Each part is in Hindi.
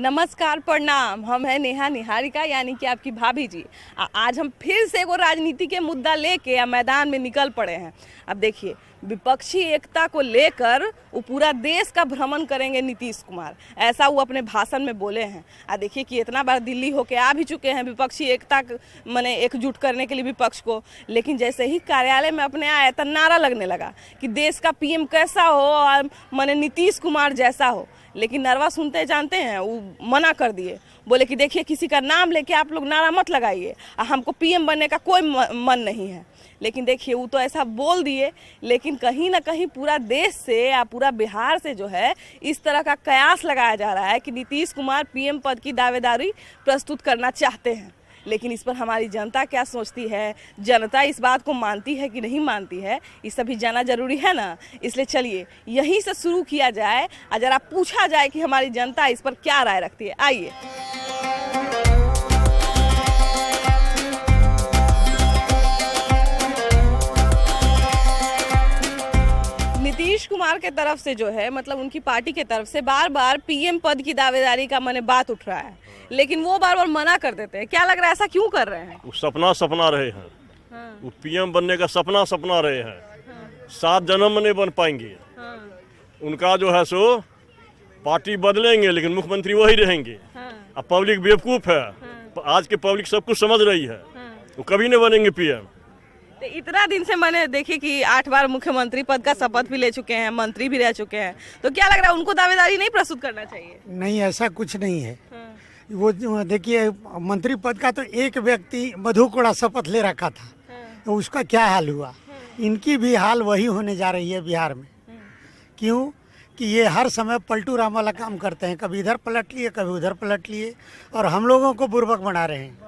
नमस्कार, प्रणाम। हम हैं नेहा निहारिका यानी कि आपकी भाभी जी। आज हम फिर से वो राजनीति के मुद्दा लेके मैदान में निकल पड़े हैं। अब देखिए, विपक्षी एकता को लेकर वो पूरा देश का भ्रमण करेंगे नीतीश कुमार, ऐसा वो अपने भाषण में बोले हैं। देखिए कि इतना बार दिल्ली होके आ भी चुके हैं विपक्षी एकता माने एकजुट करने के लिए विपक्ष को, लेकिन जैसे ही कार्यालय में अपने आए तो नारा लगने लगा कि देश का पीएम कैसा हो और माने नीतीश कुमार जैसा हो। लेकिन नरवा सुनते जानते हैं, वो मना कर दिए, बोले कि देखिए किसी का नाम लेके आप लोग नारा मत लगाइए, हमको पीएम बनने का कोई मन नहीं है। लेकिन देखिए वो तो ऐसा बोल दिए, लेकिन कहीं ना कहीं पूरा देश से या पूरा बिहार से जो है इस तरह का कयास लगाया जा रहा है कि नीतीश कुमार पीएम पद की दावेदारी प्रस्तुत करना चाहते हैं। लेकिन इस पर हमारी जनता क्या सोचती है, जनता इस बात को मानती है कि नहीं मानती है, ये सभी जाना जरूरी है ना। इसलिए चलिए यहीं से शुरू किया जाए, जरा पूछा जाए कि हमारी जनता इस पर क्या राय रखती है। आइए। नीतीश कुमार के तरफ से जो है, मतलब उनकी पार्टी के तरफ से बार बार पीएम पद की दावेदारी का माने बात उठ रहा है, लेकिन वो बार बार मना कर देते हैं। क्या लग रहा है ऐसा क्यों कर रहे हैं? वो सपना रहे हैं। हाँ। वो पीएम बनने का सपना रहे हैं। हाँ। 7 जन्म में नहीं बन पाएंगे। हाँ। उनका जो है सो पार्टी बदलेंगे लेकिन मुख्यमंत्री वही रहेंगे। हाँ। अब पब्लिक बेवकूफ है। हाँ। आज के पब्लिक सब कुछ समझ रही है। हाँ। वो कभी नहीं बनेंगे पीएम। इतना दिन से मैंने देखिए कि 8 बार मुख्यमंत्री पद का शपथ भी ले चुके हैं, मंत्री भी रह चुके हैं, तो क्या लग रहा है उनको दावेदारी नहीं प्रस्तुत करना चाहिए? नहीं, ऐसा कुछ नहीं है। हाँ। वो देखिए, मंत्री पद का तो एक व्यक्ति मधु कोड़ा शपथ ले रखा था। हाँ। तो उसका क्या हाल हुआ? हाँ। इनकी भी हाल वही होने जा रही है बिहार में। हाँ। क्यों कि ये हर समय पलटू राम वाला काम करते हैं, कभी इधर पलट लिए कभी उधर पलट लिए, और हम लोगों को बुर्बक बना रहे हैं।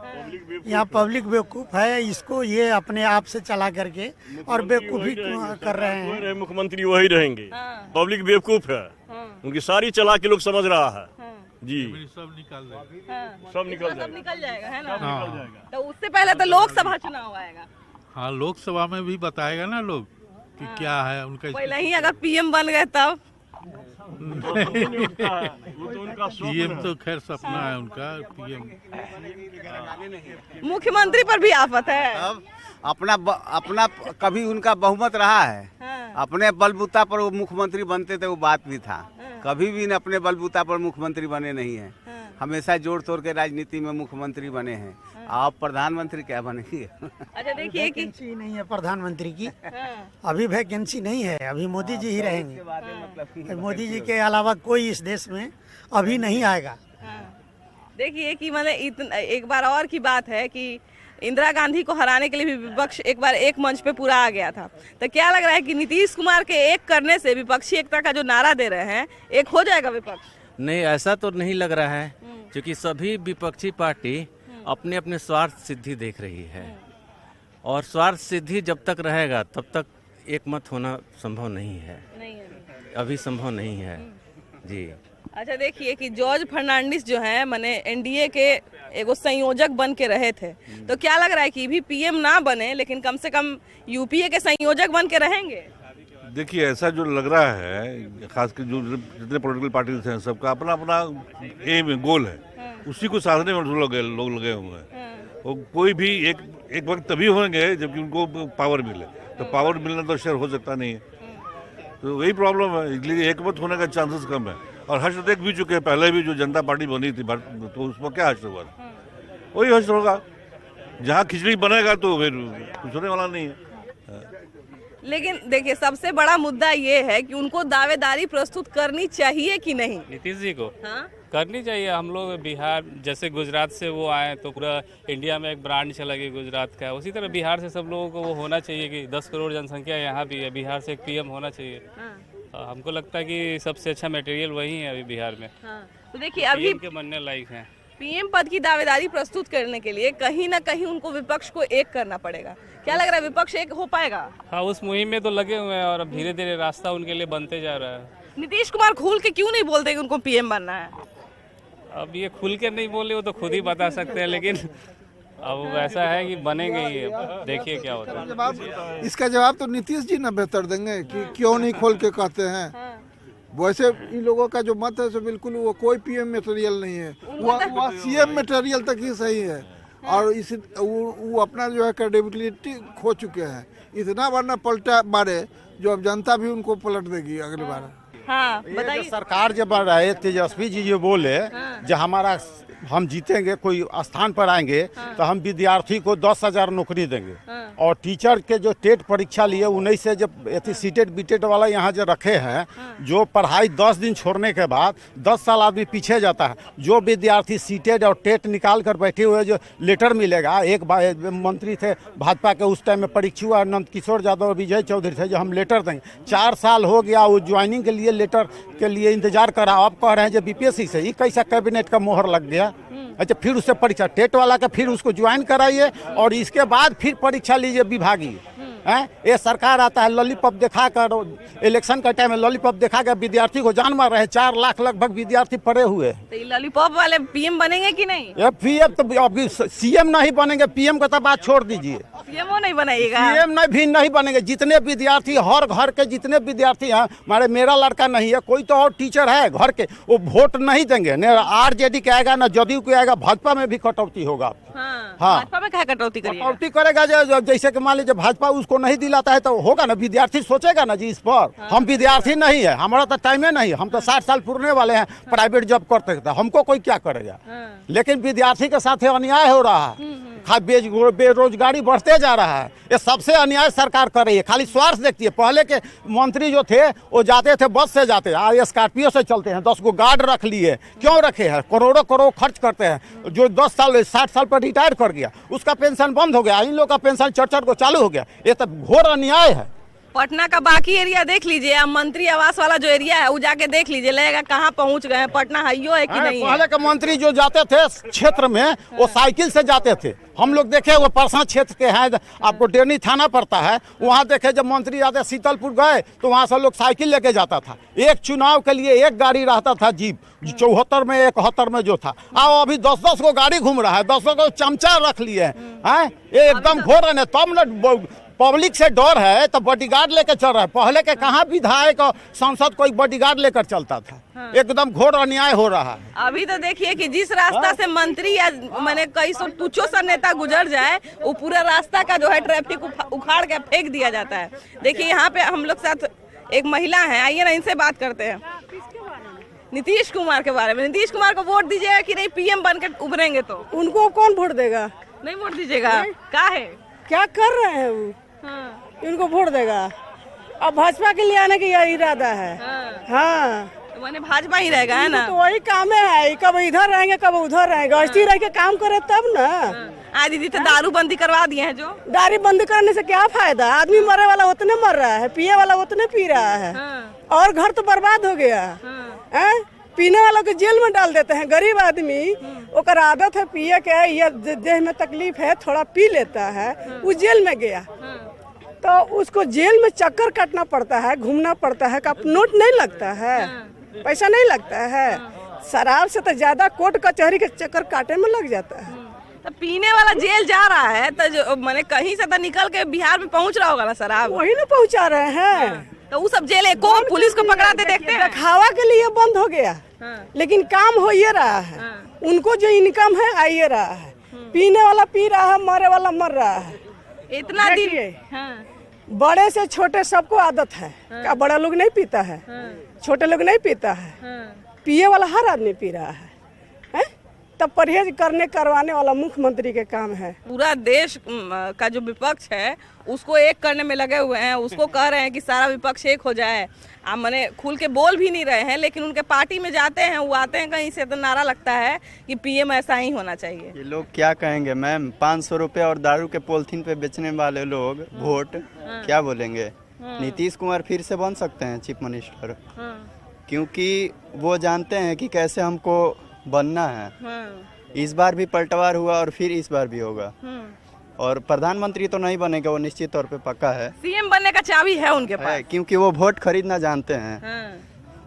यहाँ पब्लिक बेवकूफ है, इसको ये अपने आप से चला करके और बेवकूफी कर रहे हैं। मुख्यमंत्री वही रहेंगे। हाँ। पब्लिक बेवकूफ है। हाँ। उनकी सारी चला के लोग समझ रहा है। हाँ। जी सब निकल जाएगा। हाँ। सब निकल जाएगा, है ना। हाँ। तो उससे पहले तो लोकसभा चुनाव आएगा। हाँ, लोकसभा में भी बताएगा ना लोग कि हाँ। क्या है उनका। पहले ही अगर पीएम बन गए तब पीएम तो खैर सपना है उनका। पीएम मुख्यमंत्री पर भी आफत है। अब अपना कभी उनका बहुमत रहा है। हाँ। अपने बलबूता पर वो मुख्यमंत्री बनते थे, वो बात भी था। हाँ। कभी भी अपने बलबूता पर मुख्यमंत्री बने नहीं है। हाँ। हमेशा जोड़ तोड़ के राजनीति में मुख्यमंत्री बने हैं। हाँ। आप प्रधानमंत्री क्या बनेंगे? अच्छा देखिए कि वैकेंसी नहीं है प्रधानमंत्री की। हाँ। अभी वैकेंसी नहीं है, अभी मोदी जी ही रहेंगे। हाँ। मोदी जी के अलावा कोई इस देश में अभी नहीं आएगा। हाँ। देखिए कि मतलब एक बार और की बात है कि इंदिरा गांधी को हराने के लिए भी विपक्ष एक बार एक मंच पे पूरा आ गया था। तो क्या लग रहा है कि नीतीश कुमार के एक करने से विपक्षी एकता का जो नारा दे रहे हैं, एक हो जाएगा विपक्ष? नहीं, ऐसा तो नहीं लग रहा है, क्योंकि सभी विपक्षी पार्टी अपने अपने स्वार्थ सिद्धि देख रही है, और स्वार्थ सिद्धि जब तक रहेगा तब तक एक मत होना संभव नहीं है। अभी संभव नहीं है जी। अच्छा देखिए कि जॉर्ज फर्नांडिस जो है माने एनडीए के एगो संयोजक बन के रहे थे, तो क्या लग रहा है कि भी पीएम ना बने लेकिन कम से कम यूपीए के संयोजक बन के रहेंगे? देखिए, ऐसा जो लग रहा है, खासकर जो जितने पॉलिटिकल पार्टीज हैं सबका अपना अपना एम गोल है। हाँ। उसी को साधने में लोग लगे हुए हैं। हाँ। और कोई भी एक वक्त तभी होंगे जबकि उनको पावर मिले, तो पावर मिलना तो शेयर हो सकता नहीं है। तो वही प्रॉब्लम है, इसलिए एक मत होने का चांसेस कम है। और हर्ष देख भी चुके हैं, पहले भी जो जनता पार्टी बनी थी तो उसमें क्या हर्ष हुआ? वही हर्ष होगा। जहाँ खिचड़ी बनेगा तो फिर कुछ होने वाला नहीं है। लेकिन देखिए सबसे बड़ा मुद्दा ये है कि उनको दावेदारी प्रस्तुत करनी चाहिए कि नहीं? नीतीश जी को हाँ? करनी चाहिए। हम लोग बिहार जैसे गुजरात से वो आए तो पूरा इंडिया में एक ब्रांड चला गया गुजरात का, उसी तरह बिहार से सब लोगों को वो होना चाहिए कि 10 करोड़ जनसंख्या यहाँ भी है, बिहार से एक पीएम होना चाहिए। हाँ। हमको लगता है कि सबसे अच्छा मटेरियल वही है अभी बिहार में। हाँ। तो देखिए अभी के बनने लायक है। पीएम पद की दावेदारी प्रस्तुत करने के लिए कहीं ना कहीं उनको विपक्ष को एक करना पड़ेगा। क्या लग रहा है विपक्ष एक हो पाएगा? हाँ, उस मुहिम में तो लगे हुए हैं और अब धीरे धीरे रास्ता उनके लिए बनते जा रहा है। नीतीश कुमार खुल के क्यों नहीं बोलते कि उनको पीएम बनना है? अब ये खुल के नहीं बोले वो तो खुद ही बता सकते हैं, लेकिन अब ऐसा है कि बनेंगे ही। देखिए क्या होता है। इसका जवाब तो नीतीश जी ना बेहतर देंगे कि क्यों नहीं खोल के कहते हैं। वैसे इन लोगों का जो मत है सो बिल्कुल वो कोई पीएम मटेरियल नहीं है, वो सीएम मटेरियल तक ही सही है। और इस वो अपना जो है क्रेडिबिलिटी खो चुके हैं। इतना बार पलटा मारे जो अब जनता भी उनको पलट देगी अगली बार। हाँ बताइए। सरकार जब बन रहे तेजस्वी जी जो बोले जो हमारा हम जीतेंगे कोई स्थान पर आएंगे तो हम विद्यार्थी को 10,000 नौकरी देंगे और टीचर के जो टेट परीक्षा लिए 19 से जब सीटेट बीटेट वाला यहाँ जो रखे हैं जो पढ़ाई 10 दिन छोड़ने के बाद 10 साल आदमी पीछे जाता है। जो विद्यार्थी सीटेट और टेट निकाल कर बैठे हुए जो लेटर मिलेगा, एक मंत्री थे भाजपा के उस टाइम में परीक्षु और नंद किशोर यादव और विजय चौधरी थे जो हम लेटर देंगे। 4 साल हो गया वो ज्वाइनिंग के लिए लेटर के लिए इंतजार करा। अब कह रहे हैं जो बीपीएससी से ये कैसा कैबिनेट का मोहर लग गया। अच्छा फिर उससे परीक्षा टेट वाला का फिर उसको ज्वाइन कराइए और इसके बाद फिर परीक्षा लीजिए विभागीय। ये सरकार आता है लॉलीपॉप दिखाकर, इलेक्शन का टाइम में लॉलीपॉप दिखा कर विद्यार्थी को जान मार रहे हैं। 4 लाख लगभग विद्यार्थी पड़े हुए हैं। तो लॉलीपॉप वाले पीएम बनेंगे कि नहीं? ये पीएम तो अभी सीएम नहीं बनेंगे, पीएम का तो बात छोड़ दीजिए। पीएम नहीं बनेगा, पीएम भी नहीं बनेंगे। जितने विद्यार्थी हर घर के जितने विद्यार्थी हैं, हमारे मेरा लड़का नहीं है कोई तो और टीचर है घर के, वो वोट नहीं देंगे। न आरजेडी के आएगा न जदयू के आएगा, भाजपा में भी कटौती होगा। हाँ, हाँ। भाजपा में क्या कटौती करेगा? जैसे कि मान लीजिए भाजपा उसको नहीं दिलाता है तो होगा ना, विद्यार्थी सोचेगा ना जी इस पर। हाँ। हम विद्यार्थी नहीं है, हमारा तो टाइम है नहीं, हम तो 60 साल पूरने वाले हैं। हाँ। प्राइवेट जॉब करते थे, हमको कोई क्या करेगा। हाँ। लेकिन विद्यार्थी के साथ अन्याय हो रहा है। बेरोजगारी बढ़ते जा रहा है। ये सबसे अन्याय सरकार कर रही है, खाली स्वार्थ देखती है। पहले के मंत्री जो थे वो जाते थे बस से जाते, आज स्कॉर्पियो से चलते हैं। 10 को गार्ड रख लिए, क्यों रखे हैं? करोड़ों करोड़ खर्च करते हैं। जो 10 साल 60 साल पर रिटायर कर गया उसका पेंशन बंद हो गया, इन लोग का पेंशन 4 को चालू हो गया। ये तो घोर अन्याय है। पटना का बाकी एरिया देख लीजिए, अब मंत्री आवास वाला जो एरिया है वो जाके देख लीजिए, लगेगा कहाँ पहुँच गए हैं। पटना हाइयो है कि नहीं? पहले के मंत्री जो जाते थे क्षेत्र में वो साइकिल से जाते थे। हम लोग देखे वो परसा क्षेत्र के हैं, आपको डेरनी थाना पड़ता है, वहाँ देखे जब मंत्री आते शीतलपुर गए तो वहाँ से लोग साइकिल लेके जाता था। एक चुनाव के लिए एक गाड़ी रहता था जीप, 74 में 71 में जो था। अब अभी 10-10 को गाड़ी घूम रहा है, 10 को चमचा रख लिए हैं। ये एकदम घोर है। तब न पब्लिक से डर है तो बॉडीगार्ड लेकर चल रहा है। पहले के कहाँ विधायक और सांसद कोई बॉडीगार्ड लेकर चलता था। हाँ। एकदम घोर अन्याय हो रहा है। अभी तो देखिए कि जिस रास्ता से मंत्री या मैंने कई सौ तुच्छो सा नेता गुजर जाए वो पूरा रास्ता का जो है ट्रैफिक उखाड़ के फेंक दिया जाता है। देखिए यहाँ पे हम लोग साथ एक महिला है, आइए ना इनसे बात करते हैं। नीतीश कुमार के बारे में, नीतीश कुमार को वोट दीजिएगा कि नहीं? पीएम बन के उभरेंगे तो उनको कौन वोट देगा? नहीं वोट दीजिएगा? क्या है, क्या कर रहे हैं वो? हाँ। उनको वोट देगा। अब भाजपा के लिए आने का इरादा है। हाँ। तो मैंने भाजपा ही रहेगा है ना? तो वही काम है, कब इधर रहेंगे कब उधर रहेंगे। ऐसे रह के काम करे तब ना। आज दीदी तो दारू बंदी करवा दिए हैं। जो दारू बंद करने से क्या फायदा? आदमी मरे वाला उतने मर रहा है, पिए वाला उतने पी रहा है। और घर तो बर्बाद हो गया है। पीने वालों को जेल में डाल देते हैं। गरीब आदमी ओकर आदत है पिए के, या देह में तकलीफ है थोड़ा पी लेता है, वो जेल में गया तो उसको जेल में चक्कर काटना पड़ता है, घूमना पड़ता है। नोट नहीं लगता है, पैसा नहीं लगता है। शराब से तो ज्यादा कोर्ट कचहरी के चक्कर काटे में लग जाता है। तो पीने वाला जेल जा रहा है तो जो मैंने कहीं से तो निकल के बिहार में पहुंच रहा होगा ना शराब, वही ना पहुंचा रहे हैं। तो वो सब जेल को पुलिस को पकड़ाते देखते हैं। दिखावा के लिए बंद हो गया, लेकिन काम हो ये रहा है। उनको जो इनकम है आ ये रहा है। पीने वाला पी रहा है, मरे वाला मर रहा है। इतना दिन बड़े से छोटे सबको आदत है। क्या बड़ा लोग नहीं पीता है? छोटे लोग नहीं पीता है। पिए वाला हर आदमी पी रहा है। तब परहेज करवाने वाला मुख्यमंत्री के काम है। पूरा देश का जो विपक्ष है उसको एक करने में लगे हुए हैं। उसको कह रहे हैं कि सारा विपक्ष एक हो जाए। आप मैंने खुल के बोल भी नहीं रहे हैं, लेकिन उनके पार्टी में जाते हैं, वो आते हैं कहीं से तो नारा लगता है कि पीएम ऐसा ही होना चाहिए। ये लोग क्या कहेंगे मैम? 500 रुपये और दारू के पॉलिथीन पे बेचने वाले लोग वोट क्या बोलेंगे? नीतीश कुमार फिर से बन सकते हैं चीफ मिनिस्टर, क्योंकि वो जानते हैं कि कैसे हमको बनना है। इस बार भी पलटवार हुआ और फिर इस बार भी होगा। और प्रधानमंत्री तो नहीं बनेगा, वो निश्चित तौर पे पक्का है। सीएम बनने का चाबी है उनके पास, क्योंकि वो वोट खरीदना जानते हैं।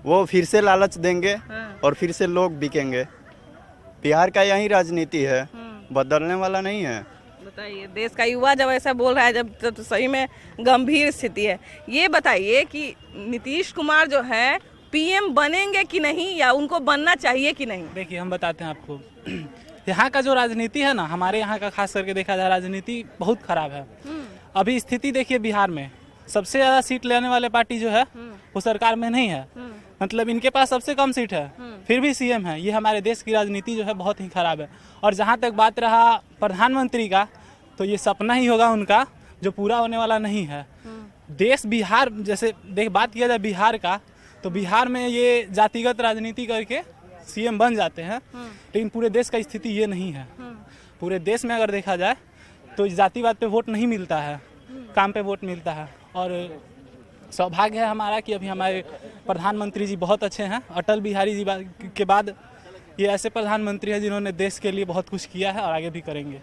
वो फिर से लालच देंगे और फिर से लोग बिकेंगे। बिहार का यही राजनीति है, बदलने वाला नहीं है। बताइए, देश का युवा जब ऐसा बोल रहा है, जब तो सही में गंभीर स्थिति है। ये बताइए कि नीतीश कुमार जो है पीएम बनेंगे कि नहीं या उनको बनना चाहिए कि नहीं? देखिए हम बताते हैं आपको, यहाँ का जो राजनीति है ना, हमारे यहाँ का खास करके देखा जाए राजनीति बहुत खराब है। अभी स्थिति देखिए बिहार में सबसे ज़्यादा सीट लेने वाले पार्टी जो है वो सरकार में नहीं है, मतलब इनके पास सबसे कम सीट है, फिर भी सीएम है। ये हमारे देश की राजनीति जो है बहुत ही खराब है। और जहाँ तक बात रहा प्रधानमंत्री का, तो ये सपना ही होगा उनका जो पूरा होने वाला नहीं है। देश बिहार जैसे बात किया जाए बिहार का, तो बिहार में ये जातिगत राजनीति करके सीएम बन जाते हैं, लेकिन पूरे देश का स्थिति ये नहीं है। पूरे देश में अगर देखा जाए तो जातिवाद पे वोट नहीं मिलता है, काम पे वोट मिलता है। और सौभाग्य है हमारा कि अभी हमारे प्रधानमंत्री जी बहुत अच्छे हैं। अटल बिहारी जी के बाद ये ऐसे प्रधानमंत्री हैं जिन्होंने देश के लिए बहुत कुछ किया है और आगे भी करेंगे।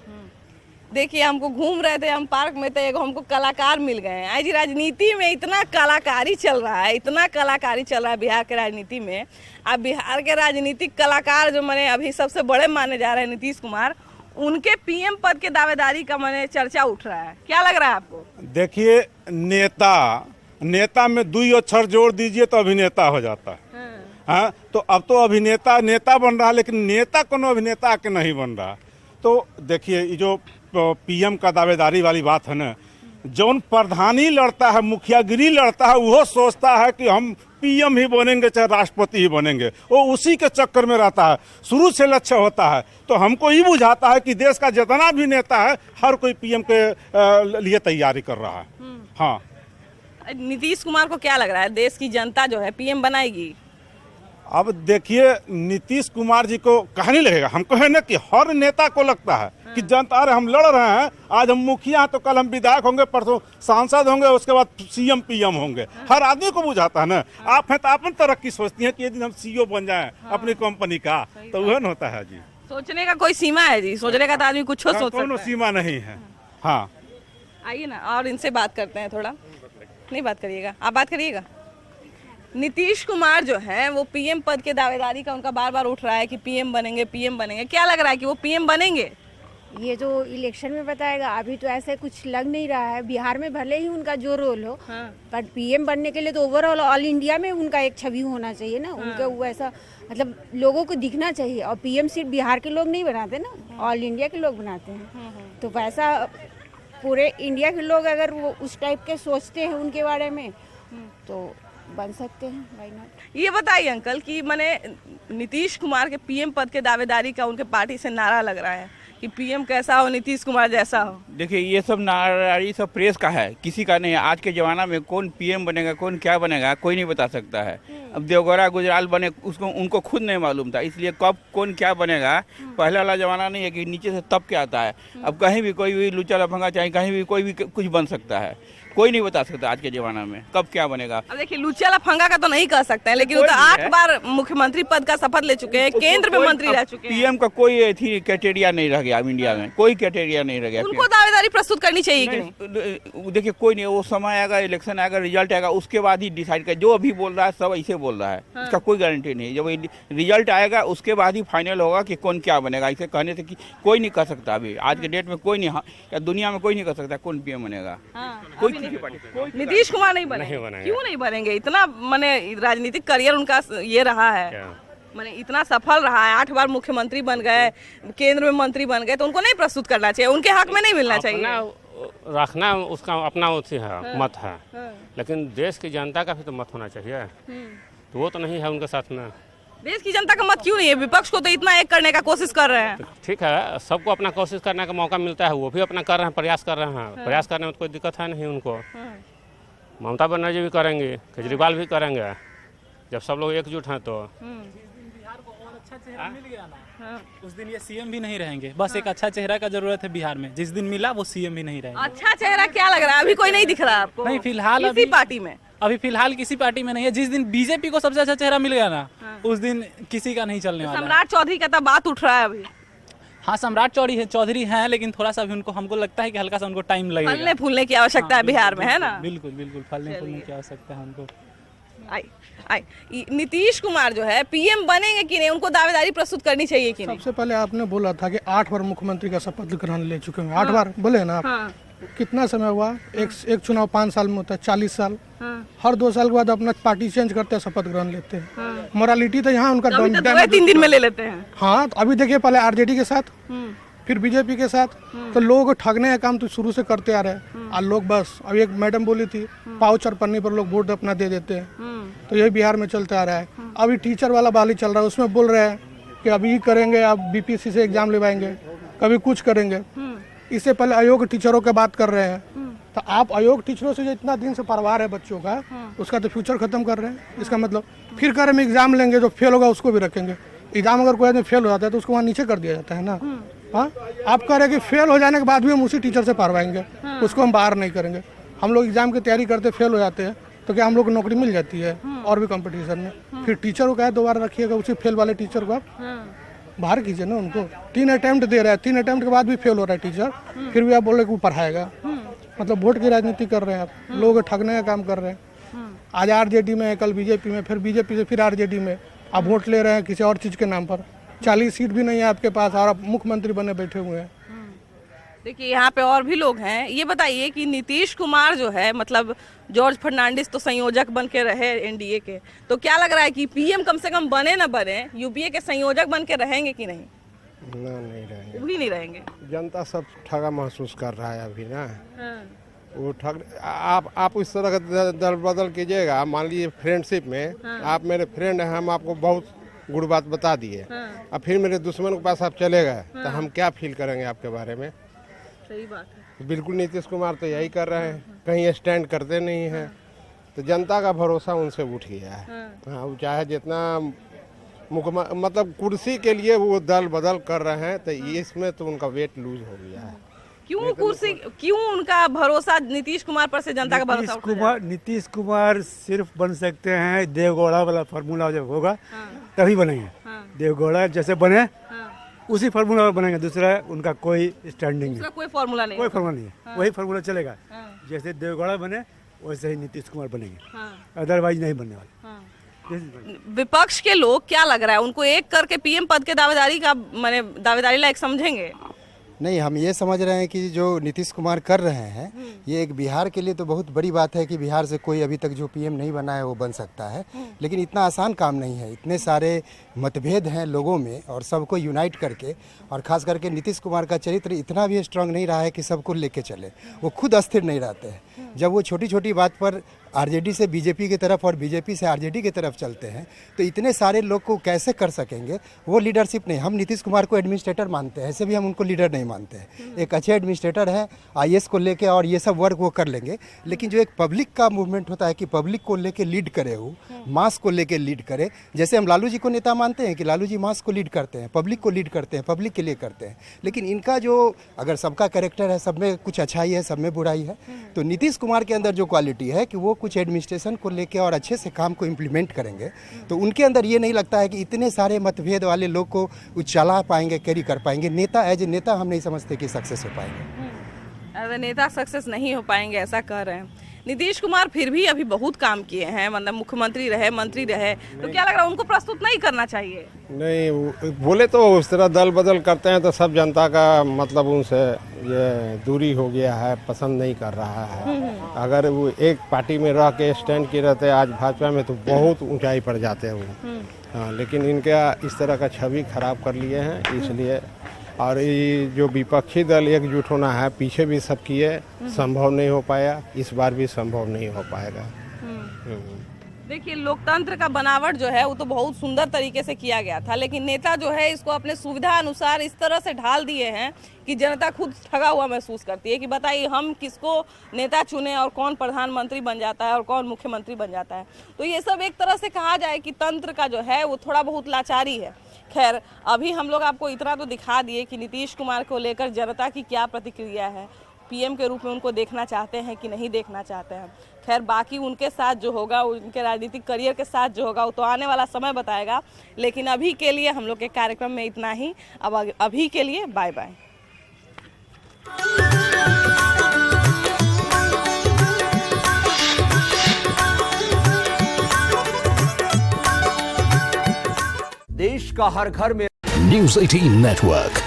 देखिए हमको घूम रहे थे, हम पार्क में थे, हमको कलाकार मिल गए हैं। आज राजनीति में इतना कलाकारी चल रहा है, इतना कलाकारी चल रहा है बिहार के राजनीति में। अब बिहार के राजनीतिक कलाकार जो मैंने अभी सबसे बड़े माने जा रहे हैं नीतीश कुमार, उनके पीएम पद के दावेदारी का मैंने चर्चा उठ रहा है। क्या लग रहा है आपको? देखिए नेता में 2 अक्षर जोड़ दीजिए तो अभिनेता हो जाता है। हाँ, तो अब तो अभिनेता नेता बन रहा है, लेकिन नेता कोनो अभिनेता के नहीं बन रहा। तो देखिए ये जो पीएम का दावेदारी वाली बात है ना, जौन प्रधानी लड़ता है, मुखियागिरी लड़ता है, वो सोचता है कि हम पीएम ही बनेंगे चाहे राष्ट्रपति ही बनेंगे, वो उसी के चक्कर में रहता है। शुरू से लक्ष्य होता है। तो हमको ये बुझाता है कि देश का जितना भी नेता है हर कोई पीएम के लिए तैयारी कर रहा है। हाँ, नीतीश कुमार को क्या लग रहा है, देश की जनता जो है पीएम बनाएगी? अब देखिए नीतीश कुमार जी को कहने लगेगा, हमको है ना कि हर नेता को लगता है कि जनता, अरे हम लड़ रहे हैं, आज हम मुखिया हैं तो कल हम विधायक होंगे, परसों सांसद होंगे, उसके बाद सीएम पीएम होंगे। हर आदमी को बुझाता है ना। आप हैं तो अपन तरक्की सोचती हैं कि ये दिन हम सीईओ बन जाएं अपनी कंपनी का, तो वह न होता है जी। सोचने का कोई सीमा है जी? सोचने का तो आदमी कुछ सोच सकता है, कोनो सीमा नहीं है। हाँ, आइए ना और इनसे बात करते हैं। थोड़ा नहीं बात करिएगा, आप बात करिएगा। नीतीश कुमार जो है वो पीएम पद के दावेदारी का उनका बार बार उठ रहा है कि पीएम बनेंगे, पीएम बनेंगे। क्या लग रहा है कि वो पीएम बनेंगे? ये जो इलेक्शन में बताएगा, अभी तो ऐसे कुछ लग नहीं रहा है। बिहार में भले ही उनका जो रोल हो, बट पीएम बनने के लिए तो ओवरऑल ऑल इंडिया में उनका एक छवि होना चाहिए ना। उनका वो ऐसा मतलब लोगों को दिखना चाहिए। और पीएम सीट बिहार के लोग नहीं बनाते ना, ऑल इंडिया के लोग बनाते हैं। तो वैसा पूरे इंडिया के लोग अगर वो उस टाइप के सोचते हैं उनके बारे में, तो बन सकते हैं, व्हाई नॉट। ये बताइए अंकल कि मैंने नीतीश कुमार के पीएम पद के दावेदारी का उनके पार्टी से नारा लग रहा है कि पीएम कैसा हो, नीतीश कुमार जैसा हो। देखिए ये सब नारारी सब प्रेस का है, किसी का नहीं है। आज के ज़माना में कौन पीएम बनेगा, कौन क्या बनेगा, कोई नहीं बता सकता है। अब देवगौड़ा गुजराल बने, उसको उनको खुद नहीं मालूम था, इसलिए कब कौन क्या बनेगा पहले वाला ज़माना नहीं है कि नीचे से तब के आता है। अब कहीं भी कोई भी लुच्चा लफंगा चाहे कहीं भी कोई भी कुछ बन सकता है, कोई नहीं बता सकता आज के ज़माना में कब क्या बनेगा। अब देखिए लुच्चा लफंगा का तो नहीं कह सकते हैं, लेकिन वो तो 8 बार मुख्यमंत्री पद का शपथ ले चुके हैं, केंद्र में मंत्री रह चुके हैं। पीएम का कोई क्राइटेरिया नहीं रह गया, इंडिया में कोई क्राइटेरिया नहीं रह गया। उनको दावेदारी प्रस्तुत करनी चाहिए कि नहीं? देखिए कोई नहीं, वो समय आएगा, इलेक्शन आएगा, रिजल्ट आएगा, उसके बाद ही डिसाइड कर। जो अभी बोल रहा है सब ऐसे बोल रहा है, इसका कोई गारंटी नहीं। जब रिजल्ट आएगा उसके बाद ही फाइनल होगा कि कौन क्या बनेगा। ऐसे कहने से कि कोई नहीं कर सकता अभी आज के डेट में, कोई नहीं, या दुनिया में कोई नहीं कर सकता कौन पीएम बनेगा। कोई किसी पार्टी, नीतीश कुमार नहीं बनेंगे। क्यों नहीं बनेंगे? इतना माने राजनीतिक करियर उनका ये रहा है, माने इतना सफल रहा है, 8 बार मुख्यमंत्री बन गए, केंद्र में मंत्री बन गए, तो उनको नहीं प्रस्तुत करना चाहिए? उनके हक में नहीं मिलना चाहिए? रखना उसका अपना मत है, लेकिन देश की जनता का भी तो मत होना चाहिए। तो वो तो नहीं है उनके साथ में। देश की जनता का मत क्यों नहीं है? विपक्ष को तो इतना एक करने का कोशिश कर रहे हैं। ठीक है, सबको अपना कोशिश करने का मौका मिलता है, वो भी अपना कर रहे हैं, प्रयास कर रहे हैं। प्रयास करने में कोई दिक्कत है नहीं उनको। ममता बनर्जी भी करेंगे, केजरीवाल भी करेंगे, जब सब लोग एकजुट हैं तो। बिहार को और अच्छा चेहरा मिल गया ना, उस दिन ये सीएम भी नहीं रहेंगे। बस एक अच्छा चेहरा का जरूरत है बिहार में, जिस दिन मिला वो सीएम भी नहीं रहेंगे। अच्छा चेहरा क्या लग रहा है? अभी कोई नहीं दिख रहा आपको? नहीं, फिलहाल किसी पार्टी में, अभी फिलहाल किसी पार्टी में नहीं है। जिस दिन बीजेपी को सबसे अच्छा चेहरा मिल गया ना, उस दिन किसी का नहीं चलने वाला। सम्राट चौधरी का तो बात उठ रहा है अभी। हाँ, सम्राट चौधरी हैं, लेकिन थोड़ा सा भी उनको, हमको लगता है कि हल्का सा उनको टाइम लगेगा। फलने फूलने की आवश्यकता है बिहार में, है ना? बिल्कुल बिल्कुल, फलने फूलने की आवश्यकता है उनको। नीतीश कुमार जो है पीएम बनेंगे कि नहीं, उनको दावेदारी प्रस्तुत करनी चाहिए कि नहीं? सबसे पहले आपने बोला था कि 8 बार मुख्यमंत्री का शपथ ग्रहण ले चुके हैं, 8 बार बोले ना आप। कितना समय हुआ, एक चुनाव 5 साल में होता है, 40 साल। हर 2 साल के बाद अपना पार्टी चेंज करते हैं, शपथ ग्रहण लेते हैं। मोरालिटी तो यहाँ उनका 2-3 दिन में ले लेते हैं। हाँ, तो अभी देखिए, पहले आरजेडी के साथ, फिर बीजेपी के साथ, तो लोग ठगने का काम तो शुरू से करते आ रहे हैं। और लोग बस, अभी एक मैडम बोली थी, पाउच और पन्नी पर लोग वोट अपना दे देते हैं। तो यही बिहार में चलता आ रहा है। अभी टीचर वाला बहाली चल रहा है, उसमें बोल रहे हैं कि अभी करेंगे, आप बीपीएससी से एग्जाम लेवाएंगे, कभी कुछ करेंगे। इससे पहले अयोग्य टीचरों की बात कर रहे हैं। तो आप अयोग्य टीचरों से जो इतना दिन से परवार है बच्चों का, उसका तो फ्यूचर खत्म कर रहे हैं। इसका मतलब फिर कह रहे हैं एग्जाम लेंगे, जो फेल होगा उसको भी रखेंगे। एग्जाम अगर कोई आदमी फेल हो जाता है तो उसको वहाँ नीचे कर दिया जाता है ना। हाँ, आप कह रहे हैं कि फेल हो जाने के बाद भी हम उसी टीचर से पढ़वाएंगे, उसको हम बाहर नहीं करेंगे। हम लोग एग्जाम की तैयारी करते फेल हो जाते हैं तो क्या हम लोग को नौकरी मिल जाती है और भी कंपटीशन में। फिर टीचर को क्या दोबारा रखिएगा, उसी फेल वाले टीचर को आप बाहर कीजिए ना। उनको 3 अटेम्प्ट दे रहा है, 3 अटेम्प्ट के बाद भी फेल हो रहा है टीचर, फिर भी आप बोल रहे कि वो पढ़ाएगा। मतलब वोट की राजनीति कर रहे हैं आप, लोग ठगने का काम कर रहे हैं। आज आरजेडी में, कल बीजेपी में, फिर बीजेपी से फिर आरजेडी में आप वोट ले रहे हैं किसी और चीज़ के नाम पर। 40 सीट भी नहीं है आपके पास और आप मुख्यमंत्री बने बैठे हुए हैं। देखिए, यहाँ पे और भी लोग हैं। ये बताइए कि नीतीश कुमार जो है, मतलब जॉर्ज फर्नांडिस तो संयोजक बन के रहे एनडीए के, तो क्या लग रहा है कि पीएम कम से कम बने ना बने, यूपीए के संयोजक बन के रहेंगे कि नहीं? नहीं रहेंगे, वो भी नहीं रहेंगे। जनता सब ठगा महसूस कर रहा है अभी ना। वो ठग, आप इस तरह का दल बदल कीजिएगा। मान लीजिए फ्रेंडशिप में आप मेरे फ्रेंड हैं, हम आपको बहुत गुड बात बता दिए, अब फिर मेरे दुश्मन के पास आप चले गए तो हम क्या फील करेंगे आपके बारे में? सही बात है। बिल्कुल नीतीश कुमार तो यही कर रहे हैं, कहीं स्टैंड करते नहीं हैं। तो जनता का भरोसा उनसे उठ गया है। हाँ, वो चाहे जितना मतलब कुर्सी के लिए वो दल बदल कर रहे हैं, तो इसमें तो उनका वेट लूज हो गया है। क्यों कुर्सी, क्यों उनका भरोसा नीतीश कुमार पर से जनता का भरोसा? नीतीश कुमार सिर्फ बन सकते हैं देवगौड़ा वाला फार्मूला जब होगा तभी बनेंगे। देवगौड़ा जैसे बने उसी फार्मूला पर बनेंगे, दूसरा उनका कोई स्टैंडिंग नहीं, कोई फार्मूला नहीं, कोई फार्मूला नहीं है। वही फार्मूला चलेगा, जैसे देवगौड़ा बने वैसे ही नीतीश कुमार बनेंगे, अदरवाइज नहीं बनने वाले। विपक्ष के लोग क्या लग रहा है, उनको एक करके पीएम पद के दावेदारी का माने दावेदारी लायक समझेंगे? नहीं, हम ये समझ रहे हैं कि जो नीतीश कुमार कर रहे हैं, ये एक बिहार के लिए तो बहुत बड़ी बात है कि बिहार से कोई अभी तक जो पीएम नहीं बना है वो बन सकता है। लेकिन इतना आसान काम नहीं है, इतने सारे मतभेद हैं लोगों में और सबको यूनाइट करके, और ख़ास करके नीतीश कुमार का चरित्र इतना भी स्ट्रांग नहीं रहा है कि सबको लेके चले। वो खुद अस्थिर नहीं रहते हैं। जब वो छोटी छोटी बात पर आरजेडी से बीजेपी की तरफ और बीजेपी से आरजेडी की तरफ चलते हैं, तो इतने सारे लोग को कैसे कर सकेंगे? वो लीडरशिप नहीं। हम नीतीश कुमार को एडमिनिस्ट्रेटर मानते हैं, ऐसे भी हम उनको लीडर नहीं मानते हैं। एक अच्छे एडमिनिस्ट्रेटर हैं, आईएएस को लेके और ये सब वर्क वो कर लेंगे, लेकिन जो एक पब्लिक का मूवमेंट होता है कि पब्लिक को लेके लीड करे, वो मास को लेके लीड करे। जैसे हम लालू जी को नेता मानते हैं कि लालू जी मास को लीड करते हैं, पब्लिक को लीड करते हैं, पब्लिक के लिए करते हैं। लेकिन इनका जो, अगर सबका कैरेक्टर है, सब में कुछ अच्छाई है, सब में बुराई है, तो नीतीश कुमार के अंदर जो क्वालिटी है कि वो कुछ एडमिनिस्ट्रेशन को लेके और अच्छे से काम को इम्प्लीमेंट करेंगे, तो उनके अंदर ये नहीं लगता है कि इतने सारे मतभेद वाले लोग को चला पाएंगे, कैरी कर पाएंगे। नेता एज ए नेता हम नहीं समझते कि सक्सेस हो पाएंगे। एज ए नेता सक्सेस नहीं हो पाएंगे, ऐसा कह रहे हैं। नीतीश कुमार फिर भी अभी बहुत काम किए हैं, मतलब मुख्यमंत्री रहे, मंत्री रहे, तो क्या लग रहा है उनको प्रस्तुत नहीं करना चाहिए? नहीं, बोले तो उस तरह दल बदल करते हैं तो सब जनता का मतलब उनसे ये दूरी हो गया है, पसंद नहीं कर रहा है। अगर वो एक पार्टी में रह के स्टैंड किए रहते आज भाजपा में, तो बहुत ऊंचाई पर जाते हैं वो। हाँ, लेकिन इनका इस तरह का छवि खराब कर लिए हैं, इसलिए। और ये जो विपक्षी दल एकजुट होना है, पीछे भी सब किए, संभव नहीं हो पाया, इस बार भी संभव नहीं हो पाएगा। देखिए, लोकतंत्र का बनावट जो है वो तो बहुत सुंदर तरीके से किया गया था, लेकिन नेता जो है इसको अपने सुविधा अनुसार इस तरह से ढाल दिए हैं कि जनता खुद ठगा हुआ महसूस करती है कि बताइए हम किसको नेता चुने और कौन प्रधानमंत्री बन जाता है और कौन मुख्यमंत्री बन जाता है। तो ये सब एक तरह से कहा जाए कि तंत्र का जो है वो थोड़ा बहुत लाचारी है। खैर, अभी हम लोग आपको इतना तो दिखा दिए कि नीतीश कुमार को लेकर जनता की क्या प्रतिक्रिया है, पीएम के रूप में उनको देखना चाहते हैं कि नहीं देखना चाहते हैं। खैर, बाकी उनके साथ जो होगा, उनके राजनीतिक करियर के साथ जो होगा, वो तो आने वाला समय बताएगा। लेकिन अभी के लिए हम लोग के कार्यक्रम में इतना ही। अब अभी के लिए बाय बाय। देश का हर घर में News 18 नेटवर्क।